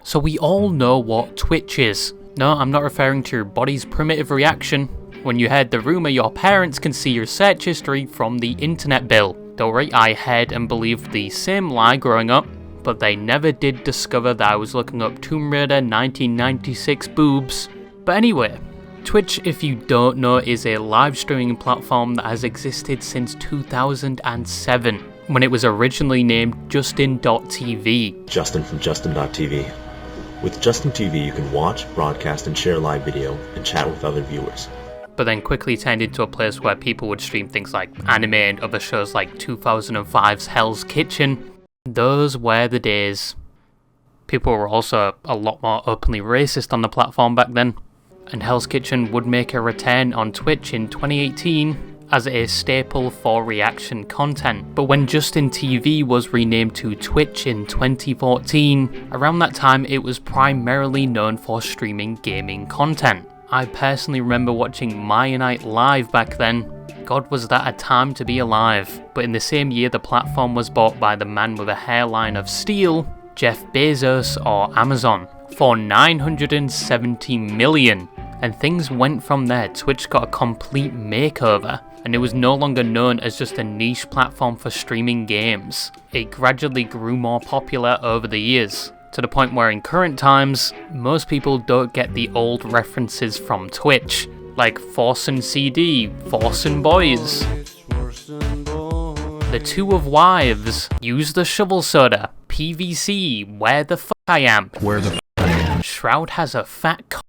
So we all know what Twitch is. No, I'm not referring to your body's primitive reaction when you heard the rumour your parents can see your search history from the internet bill. Don't worry, I heard and believed the same lie growing up, but they never did discover that I was looking up Tomb Raider 1996 boobs. But anyway, Twitch, if you don't know, is a live streaming platform that has existed since 2007, when it was originally named Justin.tv. Justin from Justin.tv. With Justin TV, you can watch, broadcast, and share live video, and chat with other viewers. But then quickly turned into a place where people would stream things like anime and other shows like 2005's Hell's Kitchen. Those were the days. People were also a lot more openly racist on the platform back then. And Hell's Kitchen would make a return on Twitch in 2018 as a staple for reaction content. But when Justin TV was renamed to Twitch in 2014, around that time it was primarily known for streaming gaming content. I personally remember watching Maya Night Live back then. God, was that a time to be alive. But in the same year the platform was bought by the man with a hairline of steel, Jeff Bezos or Amazon, for $970 million. And things went from there. Twitch got a complete makeover, and it was no longer known as just a niche platform for streaming games. It gradually grew more popular over the years, to the point where in current times, most people don't get the old references from Twitch, like Forcin' CD, Forcin' Boys, The Two of Wives, Use the Shovel Soda, PVC, Where the F I Am, Where the f I am. Shroud has a fat cock.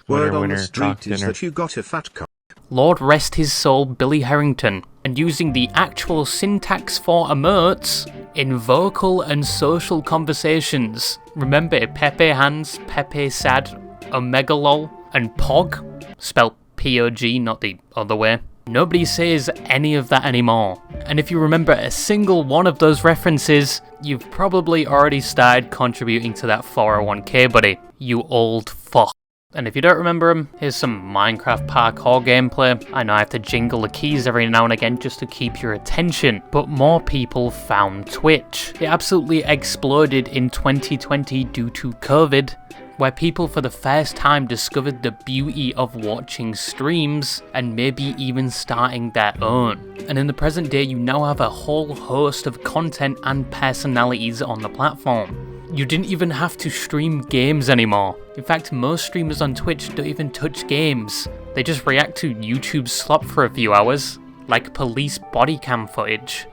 Word on the street is that you got a fat cock. Lord rest his soul, Billy Harrington, and using the actual syntax for emotes in vocal and social conversations. Remember Pepe Hands, Pepe Sad, Omega Lol, and Pog? Spelled P-O-G, not the other way. Nobody says any of that anymore. And if you remember a single one of those references, you've probably already started contributing to that 401k, buddy. You old fuck. And if you don't remember them, here's some Minecraft parkour gameplay. I know I have to jingle the keys every now and again just to keep your attention, but more people found Twitch. It absolutely exploded in 2020 due to COVID, where people for the first time discovered the beauty of watching streams and maybe even starting their own. And in the present day, you now have a whole host of content and personalities on the platform. You didn't even have to stream games anymore. In fact, most streamers on Twitch don't even touch games. They just react to YouTube's slop for a few hours, like police body cam footage.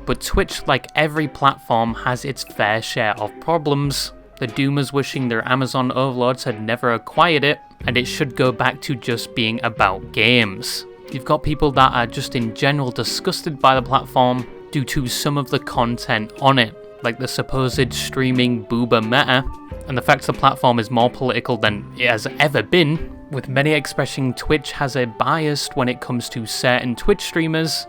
But Twitch, like every platform, has its fair share of problems. The doomers wishing their Amazon overlords had never acquired it, and it should go back to just being about games. You've got people that are just in general disgusted by the platform due to some of the content on it, like the supposed streaming boober meta, and the fact the platform is more political than it has ever been, with many expressing Twitch has a bias when it comes to certain Twitch streamers.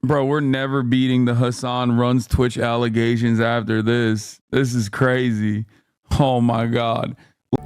Bro, we're never beating the Hasan runs Twitch allegations after this. This is crazy. Oh my god.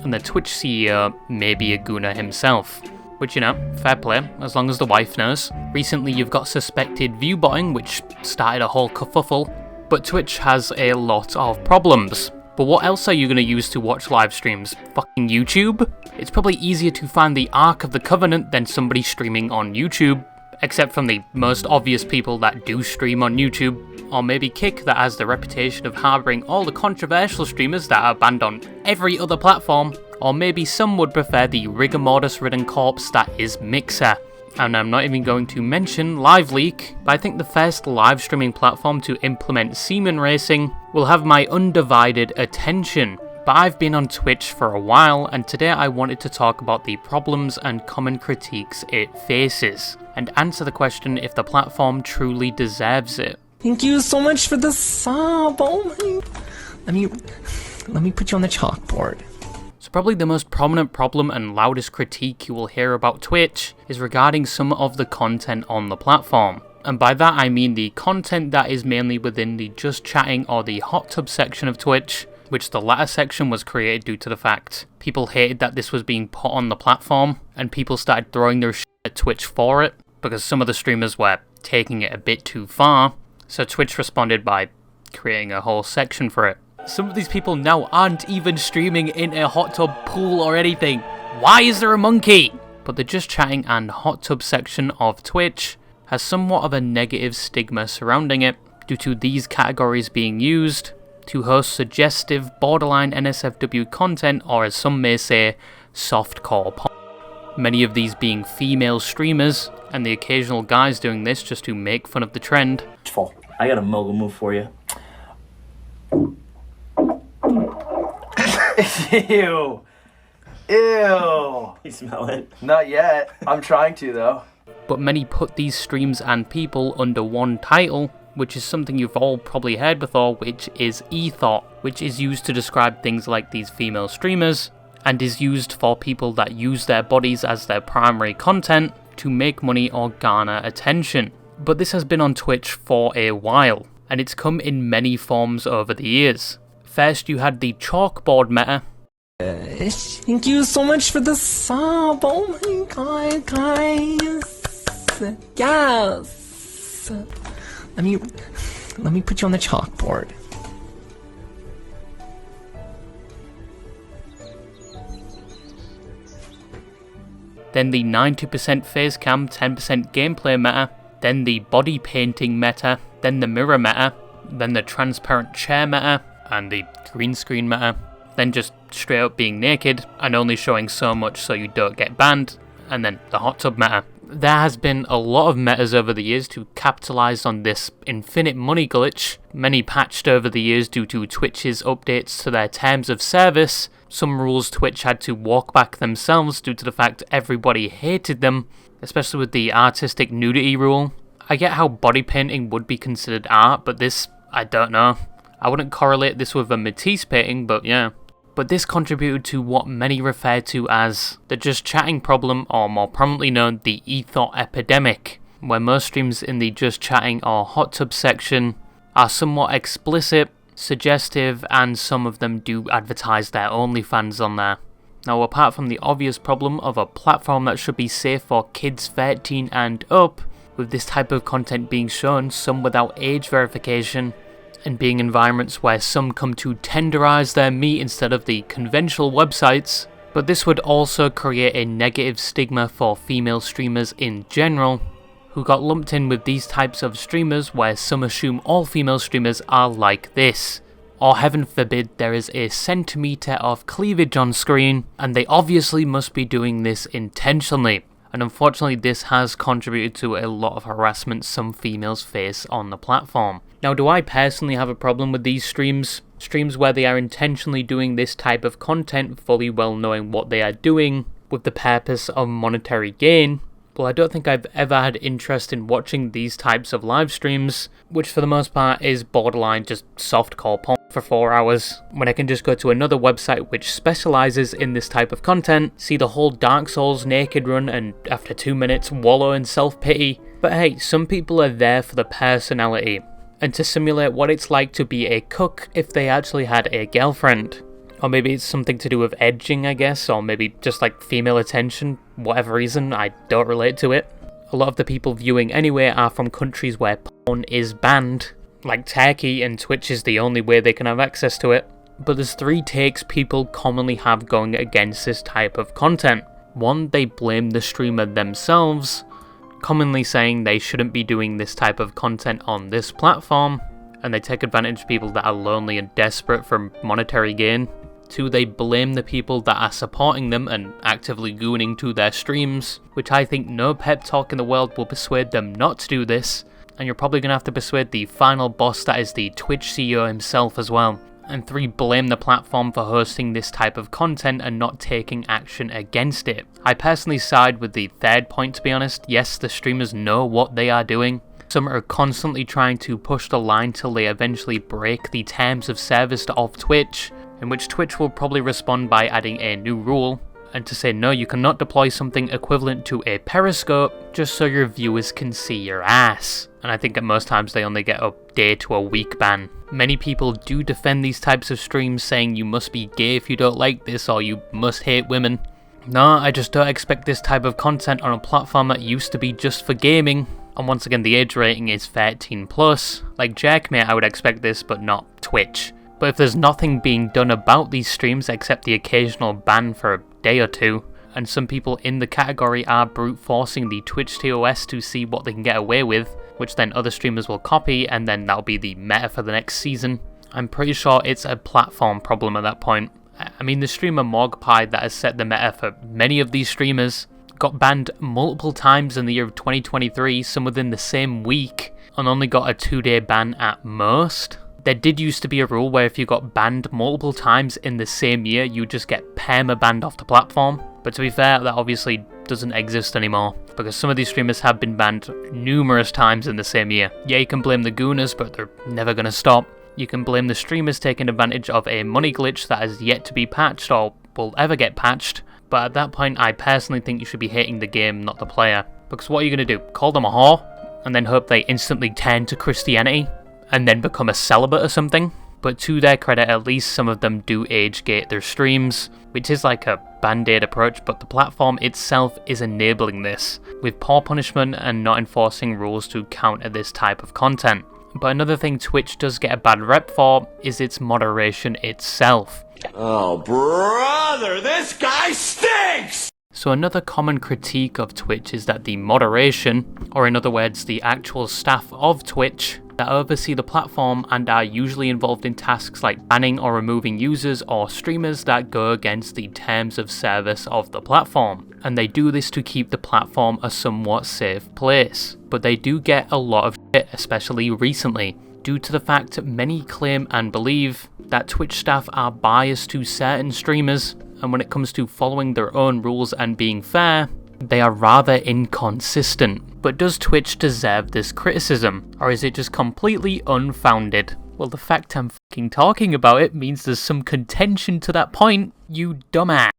And the Twitch CEO may be a gooner himself. Which, you know, fair play, as long as the wife knows. Recently you've got suspected viewbotting, which started a whole kerfuffle. But Twitch has a lot of problems. But what else are you going to use to watch live streams? Fucking YouTube? It's probably easier to find the Ark of the Covenant than somebody streaming on YouTube. Except from the most obvious people that do stream on YouTube. Or maybe Kick, that has the reputation of harbouring all the controversial streamers that are banned on every other platform. Or maybe some would prefer the rigor mortis-ridden corpse that is Mixer. And I'm not even going to mention LiveLeak, but I think the first live streaming platform to implement semen racing will have my undivided attention. But I've been on Twitch for a while, and today I wanted to talk about the problems and common critiques it faces, and answer the question if the platform truly deserves it. Thank you so much for the sub. Oh my... Let me put you on the chalkboard. So probably the most prominent problem and loudest critique you will hear about Twitch is regarding some of the content on the platform. And by that I mean the content that is mainly within the just chatting or the hot tub section of Twitch, which the latter section was created due to the fact people hated that this was being put on the platform, and people started throwing their shit at Twitch for it, because some of the streamers were taking it a bit too far, so Twitch responded by creating a whole section for it. Some of these people now aren't even streaming in a hot tub pool or anything. Why is there a monkey? But the just chatting and hot tub section of Twitch has somewhat of a negative stigma surrounding it due to these categories being used to host suggestive, borderline NSFW content, or as some may say, softcore porn. Many of these being female streamers, and the occasional guys doing this just to make fun of the trend. I got a mogul move for you. Ew. Ew. You smell it? Not yet. I'm trying to, though. But many put these streams and people under one title, which is something you've all probably heard before, which is ethot, which is used to describe things like these female streamers, and is used for people that use their bodies as their primary content to make money or garner attention. But this has been on Twitch for a while, and it's come in many forms over the years. First you had the chalkboard meta. Thank you so much for the sub. Oh my god, guys. Yes. Let me put you on the chalkboard. Then the 90% face cam, 10% gameplay meta. Then the body painting meta. Then the mirror meta. Then the transparent chair meta. And the green screen meta. Then just straight up being naked and only showing so much so you don't get banned. And then the hot tub meta. There has been a lot of metas over the years to capitalise on this infinite money glitch, many patched over the years due to Twitch's updates to their terms of service. Some rules Twitch had to walk back themselves due to the fact everybody hated them, especially with the artistic nudity rule. I get how body painting would be considered art, but this, I don't know. I wouldn't correlate this with a Matisse painting, but yeah. But this contributed to what many refer to as the just chatting problem, or more prominently known, the ethot epidemic, where most streams in the just chatting or hot tub section are somewhat explicit, suggestive, and some of them do advertise their OnlyFans on there. Now, apart from the obvious problem of a platform that should be safe for kids 13 and up, with this type of content being shown, some without age verification, and being environments where some come to tenderize their meat instead of the conventional websites, but this would also create a negative stigma for female streamers in general, who got lumped in with these types of streamers where some assume all female streamers are like this, or heaven forbid there is a centimetre of cleavage on screen, and they obviously must be doing this intentionally. And unfortunately this has contributed to a lot of harassment some females face on the platform. Now, do I personally have a problem with these streams? Streams where they are intentionally doing this type of content, fully well knowing what they are doing, with the purpose of monetary gain? Well, I don't think I've ever had interest in watching these types of live streams, which for the most part is borderline just softcore porn for 4 hours, when I can just go to another website which specialises in this type of content, see the whole Dark Souls naked run, and after 2 minutes wallow in self-pity. But hey, some people are there for the personality, and to simulate what it's like to be a cook if they actually had a girlfriend. Or maybe it's something to do with edging, I guess, or maybe just like female attention, whatever reason, I don't relate to it. A lot of the people viewing anyway are from countries where porn is banned, like Turkey, and Twitch is the only way they can have access to it. But there's 3 takes people commonly have going against this type of content. 1, they blame the streamer themselves, commonly saying they shouldn't be doing this type of content on this platform, and they take advantage of people that are lonely and desperate for monetary gain. 2, they blame the people that are supporting them and actively gooning to their streams, which I think no pep talk in the world will persuade them not to do this, and you're probably going to have to persuade the final boss that is the Twitch CEO himself as well. And 3, blame the platform for hosting this type of content and not taking action against it. I personally side with the 3rd point, to be honest. Yes, the streamers know what they are doing. Some are constantly trying to push the line till they eventually break the terms of service of Twitch, in which Twitch will probably respond by adding a new rule, and to say no, you cannot deploy something equivalent to a periscope just so your viewers can see your ass. And I think at most times they only get a day to a week ban. Many people do defend these types of streams, saying you must be gay if you don't like this, or you must hate women. No, I just don't expect this type of content on a platform that used to be just for gaming. And once again, the age rating is 13+. Like Jackmate, I would expect this, but not Twitch. But if there's nothing being done about these streams except the occasional ban for a day or two, and some people in the category are brute forcing the Twitch TOS to see what they can get away with, which then other streamers will copy, and then that'll be the meta for the next season, I'm pretty sure it's a platform problem at that point. I mean, the streamer Mogpie that has set the meta for many of these streamers got banned multiple times in the year of 2023, some within the same week, and only got a 2-day ban at most. There did used to be a rule where if you got banned multiple times in the same year, you just get perma-banned off the platform. But to be fair, that obviously doesn't exist anymore, because some of these streamers have been banned numerous times in the same year. Yeah, you can blame the gooners, but they're never gonna stop. You can blame the streamers taking advantage of a money glitch that has yet to be patched or will ever get patched, but at that point I personally think you should be hating the game, not the player. Because what are you gonna do? Call them a whore? And then hope they instantly turn to Christianity? And then become a celibate or something? But to their credit, at least some of them do age gate their streams, which is like a band-aid approach, but the platform itself is enabling this, with poor punishment and not enforcing rules to counter this type of content. But another thing Twitch does get a bad rep for is its moderation itself. Oh, brother, this guy stinks! So another common critique of Twitch is that the moderation, or in other words, the actual staff of Twitch, that oversee the platform and are usually involved in tasks like banning or removing users or streamers that go against the terms of service of the platform. And they do this to keep the platform a somewhat safe place. But they do get a lot of shit, especially recently, due to the fact that many claim and believe that Twitch staff are biased to certain streamers, and when it comes to following their own rules and being fair, they are rather inconsistent. But does Twitch deserve this criticism, or is it just completely unfounded? Well, the fact I'm fucking talking about it means there's some contention to that point, you dumbass.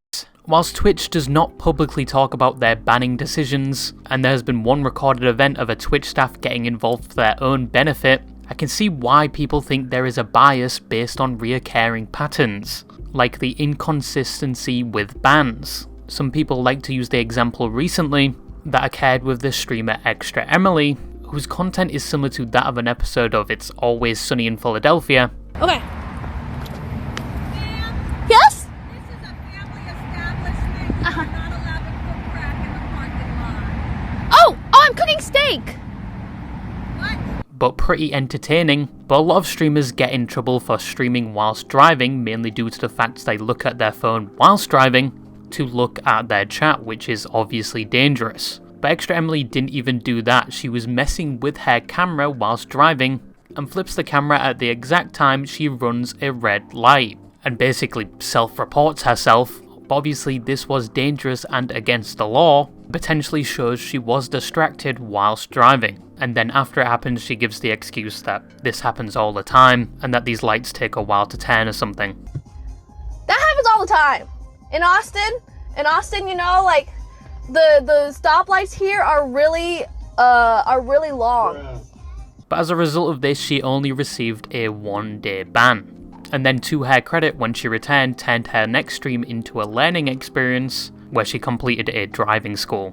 Whilst Twitch does not publicly talk about their banning decisions, and there has been one recorded event of a Twitch staff getting involved for their own benefit, I can see why people think there is a bias based on reoccurring patterns, like the inconsistency with bans. Some people like to use the example recently that occurred with the streamer Extra Emily, whose content is similar to that of an episode of It's Always Sunny in Philadelphia. Okay. Yes? This is a family establishment. You're not allowed to cook crack in the parking lot. Oh, I'm cooking steak. What? But pretty entertaining. But a lot of streamers get in trouble for streaming whilst driving, mainly due to the fact they look at their phone whilst driving to look at their chat, which is obviously dangerous. But Extra Emily didn't even do that. She was messing with her camera whilst driving and flips the camera at the exact time she runs a red light and basically self-reports herself. But obviously this was dangerous and against the law, potentially shows she was distracted whilst driving. And then after it happens, she gives the excuse that this happens all the time and that these lights take a while to turn or something. That happens all the time. In Austin, you know, like the stoplights here are really long. But as a result of this, she only received a 1-day ban. And then to her credit, when she returned, turned her next stream into a learning experience where she completed a driving school.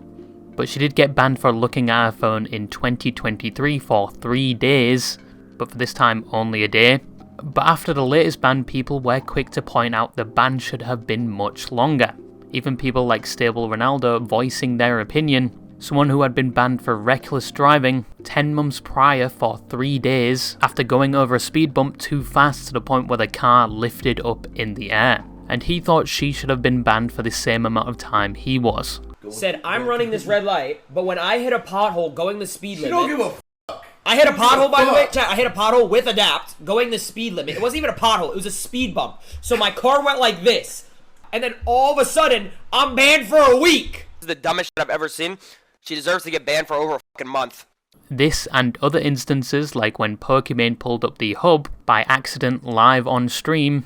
But she did get banned for looking at her phone in 2023 for 3 days, but for this time only a day. But after the latest ban, people were quick to point out the ban should have been much longer. Even people like Stable Ronaldo voicing their opinion. Someone who had been banned for reckless driving 10 months prior for 3 days after going over a speed bump too fast to the point where the car lifted up in the air. And he thought she should have been banned for the same amount of time he was. Said, I'm running this red light, but when I hit a pothole going the speed limit... don't give a fuck. I hit a pothole, by the way, chat, I hit a pothole with adapt, going the speed limit. It wasn't even a pothole, it was a speed bump. So my car went like this, and then all of a sudden, I'm banned for a week. This is the dumbest shit I've ever seen. She deserves to get banned for over a fucking month. This and other instances, like when Pokimane pulled up the hub by accident live on stream.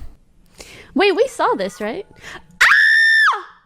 Wait, we saw this, right?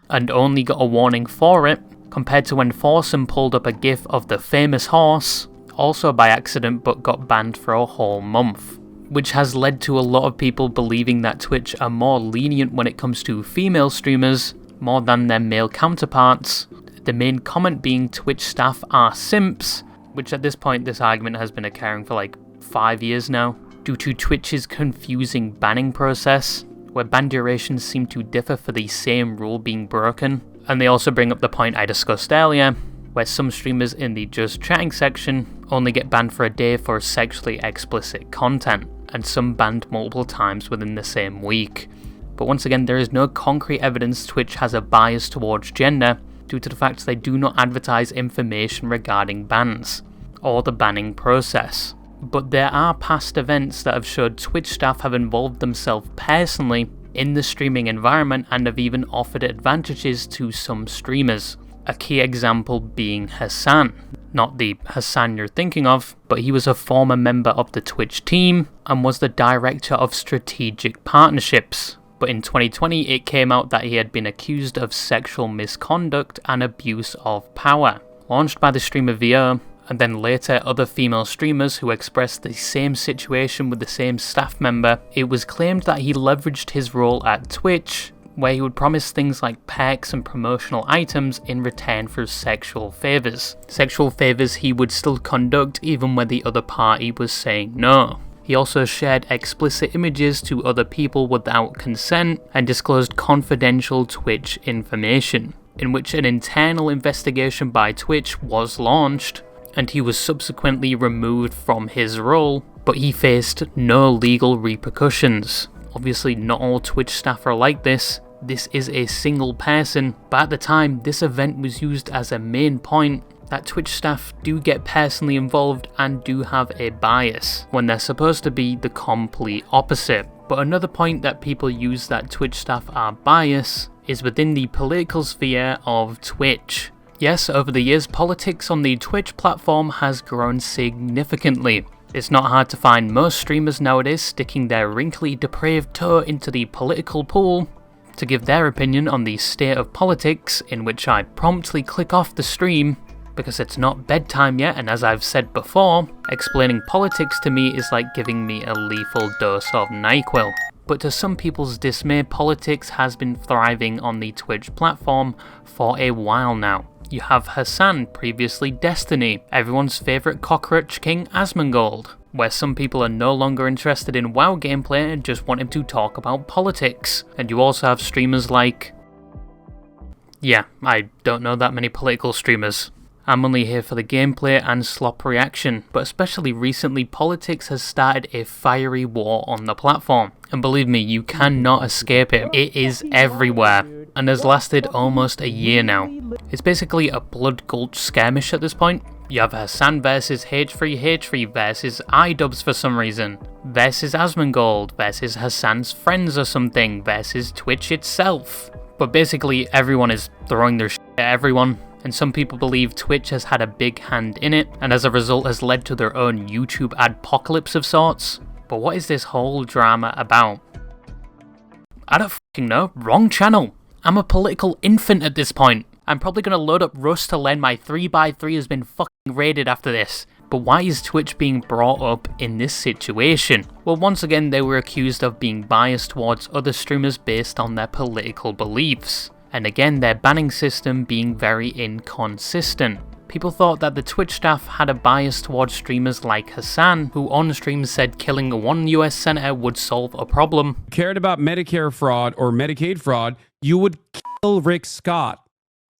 And only got a warning for it, compared to when Foursome pulled up a gif of the famous horse, also by accident but got banned for a whole month. Which has led to a lot of people believing that Twitch are more lenient when it comes to female streamers, more than their male counterparts. The main comment being Twitch staff are simps, which at this point this argument has been occurring for like 5 years now. due to Twitch's confusing banning process, where ban durations seem to differ for the same rule being broken. And they also bring up the point I discussed earlier, where some streamers in the just chatting section only get banned for a day for sexually explicit content, and some banned multiple times within the same week. But once again, there is no concrete evidence Twitch has a bias towards gender, due to the fact they do not advertise information regarding bans, or the banning process. But there are past events that have showed Twitch staff have involved themselves personally in the streaming environment and have even offered advantages to some streamers. A key example being Hasan. Not the Hasan you're thinking of, but he was a former member of the Twitch team and was the director of strategic partnerships. But in 2020 it came out that he had been accused of sexual misconduct and abuse of power. Launched by the streamer VO, and then later other female streamers who expressed the same situation with the same staff member, it was claimed that he leveraged his role at Twitch, where he would promise things like perks and promotional items in return for sexual favours. Sexual favours he would still conduct even when the other party was saying no. He also shared explicit images to other people without consent and disclosed confidential Twitch information, in which an internal investigation by Twitch was launched, and he was subsequently removed from his role, but he faced no legal repercussions. Obviously not all Twitch staff are like this. This is a single person, but at the time this event was used as a main point that Twitch staff do get personally involved and do have a bias, when they're supposed to be the complete opposite. But another point that people use that Twitch staff are biased is within the political sphere of Twitch. Yes, over the years, politics on the Twitch platform has grown significantly. It's not hard to find most streamers nowadays sticking their wrinkly, depraved toe into the political pool to give their opinion on the state of politics, in which I promptly click off the stream because it's not bedtime yet, and as I've said before, explaining politics to me is like giving me a lethal dose of NyQuil. But to some people's dismay, politics has been thriving on the Twitch platform for a while now. You have Hasan, previously Destiny, everyone's favourite cockroach king Asmongold, where some people are no longer interested in WoW gameplay and just want him to talk about politics. And you also have streamers like... yeah, I don't know that many political streamers. I'm only here for the gameplay and slop reaction, but especially recently politics has started a fiery war on the platform. And believe me, you cannot escape it. It is everywhere, and has lasted almost a year now. It's basically a blood gulch skirmish at this point. You have Hasan versus H3 versus iDubbbz for some reason, versus Asmongold, versus Hasan's friends or something, versus Twitch itself. But basically everyone is throwing their shit at everyone, and some people believe Twitch has had a big hand in it, and as a result has led to their own YouTube adpocalypse of sorts. But what is this whole drama about? I don't fucking know. Wrong channel. I'm a political infant at this point. I'm probably gonna load up Rust to learn my 3x3 has been fucking raided after this. But why is Twitch being brought up in this situation? Well, once again, they were accused of being biased towards other streamers based on their political beliefs. And again, their banning system being very inconsistent. People thought that the Twitch staff had a bias towards streamers like Hasan, who on stream said killing one US senator would solve a problem. Cared about Medicare fraud or Medicaid fraud, you would kill Rick Scott,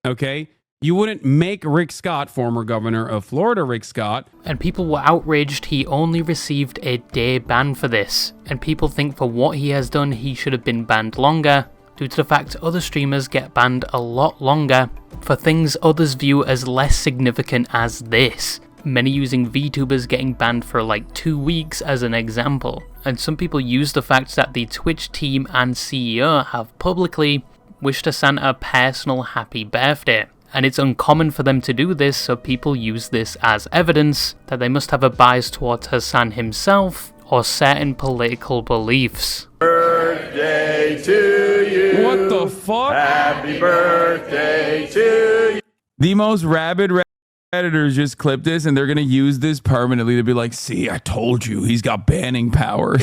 okay? You wouldn't make Rick Scott, former governor of Florida Rick Scott. And people were outraged he only received a day ban for this. And people think for what he has done, he should have been banned longer, due to the fact other streamers get banned a lot longer for things others view as less significant as this. Many using VTubers getting banned for like 2 weeks as an example. And some people use the fact that the Twitch team and CEO have publicly wished Hasan a personal happy birthday. And it's uncommon for them to do this, so people use this as evidence that they must have a bias towards Hasan himself or certain political beliefs. Birthday to you. What the fuck? Happy birthday to you. The most rabid Redditors just clipped this and they're gonna use this permanently to be like, see, I told you, he's got banning powers.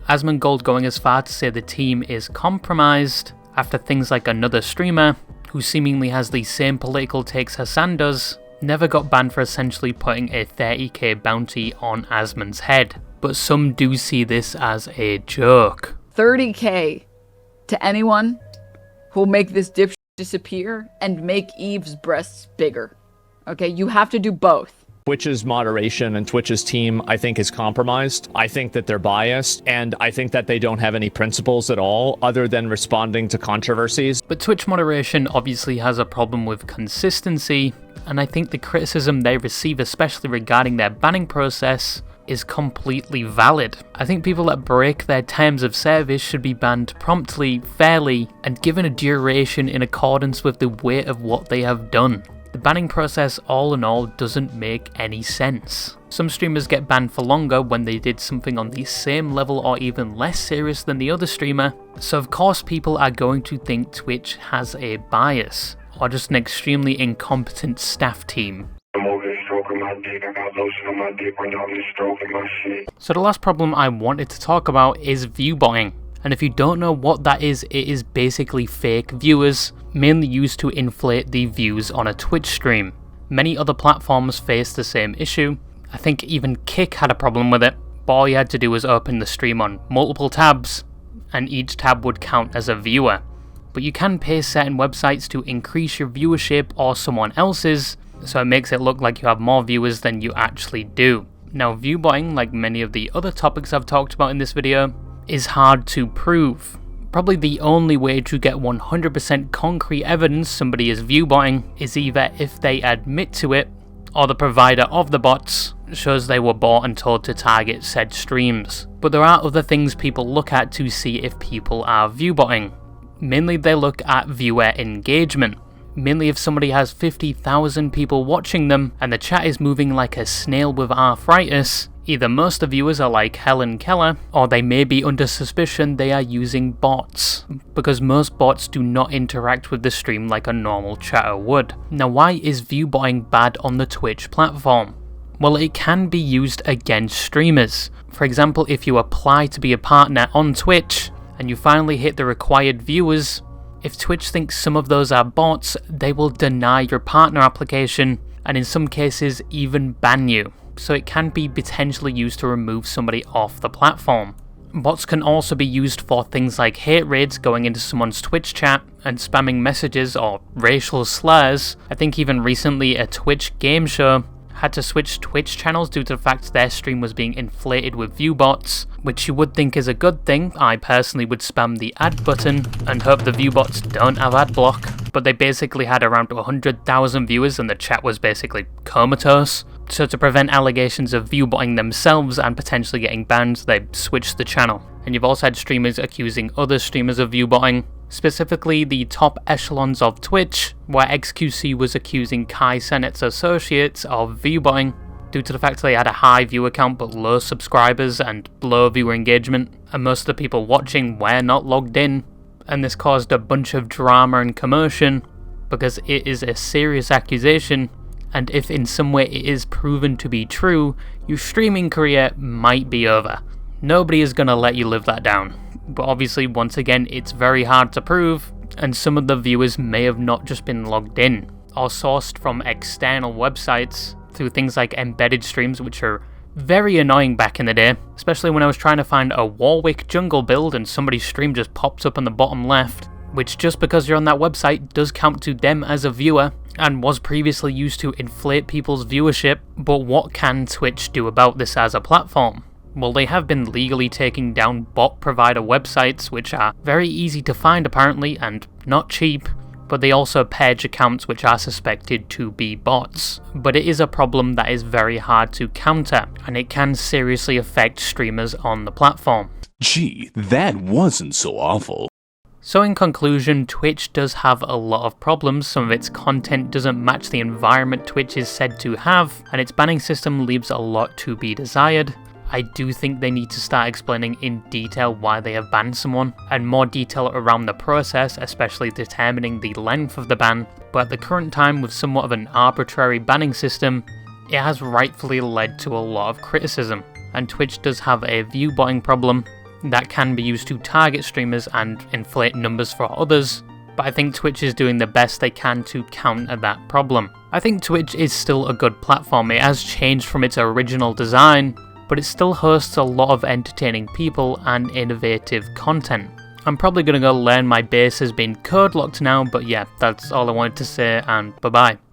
Asmongold going as far to say the team is compromised after things like another streamer, who seemingly has the same political takes Hasan does, never got banned for essentially putting a 30k bounty on Asmon's head. but some do see this as a joke. $30K to anyone who'll make this dipshit disappear and make Eve's breasts bigger. Okay, you have to do both. Twitch's moderation and Twitch's team, I think, is compromised. I think that they're biased, and I think that they don't have any principles at all other than responding to controversies. But Twitch moderation obviously has a problem with consistency, and I think the criticism they receive, especially regarding their banning process, is completely valid. I think people that break their terms of service should be banned promptly, fairly, and given a duration in accordance with the weight of what they have done. The banning process all in all doesn't make any sense. Some streamers get banned for longer when they did something on the same level or even less serious than the other streamer, so of course people are going to think Twitch has a bias, or just an extremely incompetent staff team. So the last problem I wanted to talk about is viewbotting. And if you don't know what that is, it is basically fake viewers, mainly used to inflate the views on a Twitch stream. Many other platforms face the same issue. I think even Kick had a problem with it, but all you had to do was open the stream on multiple tabs, and each tab would count as a viewer. But you can pay certain websites to increase your viewership or someone else's, so it makes it look like you have more viewers than you actually do. Now, viewbotting, like many of the other topics I've talked about in this video, is hard to prove. Probably the only way to get 100% concrete evidence somebody is viewbotting is either if they admit to it, or the provider of the bots shows they were bought and told to target said streams. But there are other things people look at to see if people are viewbotting. Mainly they look at viewer engagement. Mainly if somebody has 50,000 people watching them and the chat is moving like a snail with arthritis, either most of the viewers are like Helen Keller, or they may be under suspicion they are using bots, because most bots do not interact with the stream like a normal chatter would. Now, why is viewbotting bad on the Twitch platform? Well, it can be used against streamers. For example, if you apply to be a partner on Twitch, and you finally hit the required viewers, if Twitch thinks some of those are bots, they will deny your partner application, and in some cases even ban you. So it can be potentially used to remove somebody off the platform. Bots can also be used for things like hate raids, going into someone's Twitch chat and spamming messages or racial slurs. I think even recently a Twitch game show had to switch Twitch channels due to the fact their stream was being inflated with view bots, which you would think is a good thing. I personally would spam the add button and hope the view bots don't have ad block, but they basically had around 100,000 viewers and the chat was basically comatose. So to prevent allegations of viewbotting themselves and potentially getting banned, they switched the channel. And you've also had streamers accusing other streamers of viewbotting, specifically the top echelons of Twitch, where XQC was accusing Kai Cenat's associates of viewbotting due to the fact they had a high viewer count but low subscribers and low viewer engagement, and most of the people watching were not logged in, and this caused a bunch of drama and commotion because it is a serious accusation, and if in some way it is proven to be true, your streaming career might be over. Nobody is going to let you live that down. But obviously, once again, it's very hard to prove, and some of the viewers may have not just been logged in, or sourced from external websites through things like embedded streams, which are very annoying back in the day, especially when I was trying to find a Warwick jungle build and somebody's stream just pops up on the bottom left, which just because you're on that website does count to them as a viewer, and was previously used to inflate people's viewership. But what can Twitch do about this as a platform? Well, they have been legally taking down bot provider websites, which are very easy to find apparently and not cheap, but they also purge accounts which are suspected to be bots. But it is a problem that is very hard to counter, and it can seriously affect streamers on the platform. Gee, that wasn't so awful. So in conclusion, Twitch does have a lot of problems. Some of its content doesn't match the environment Twitch is said to have, and its banning system leaves a lot to be desired. I do think they need to start explaining in detail why they have banned someone, and more detail around the process, especially determining the length of the ban. But at the current time, with somewhat of an arbitrary banning system, it has rightfully led to a lot of criticism, and Twitch does have a viewbotting problem that can be used to target streamers and inflate numbers for others, but I think Twitch is doing the best they can to counter that problem. I think Twitch is still a good platform. It has changed from its original design, but it still hosts a lot of entertaining people and innovative content. I'm probably going to go learn my base has been code locked now, but yeah, that's all I wanted to say, and bye bye.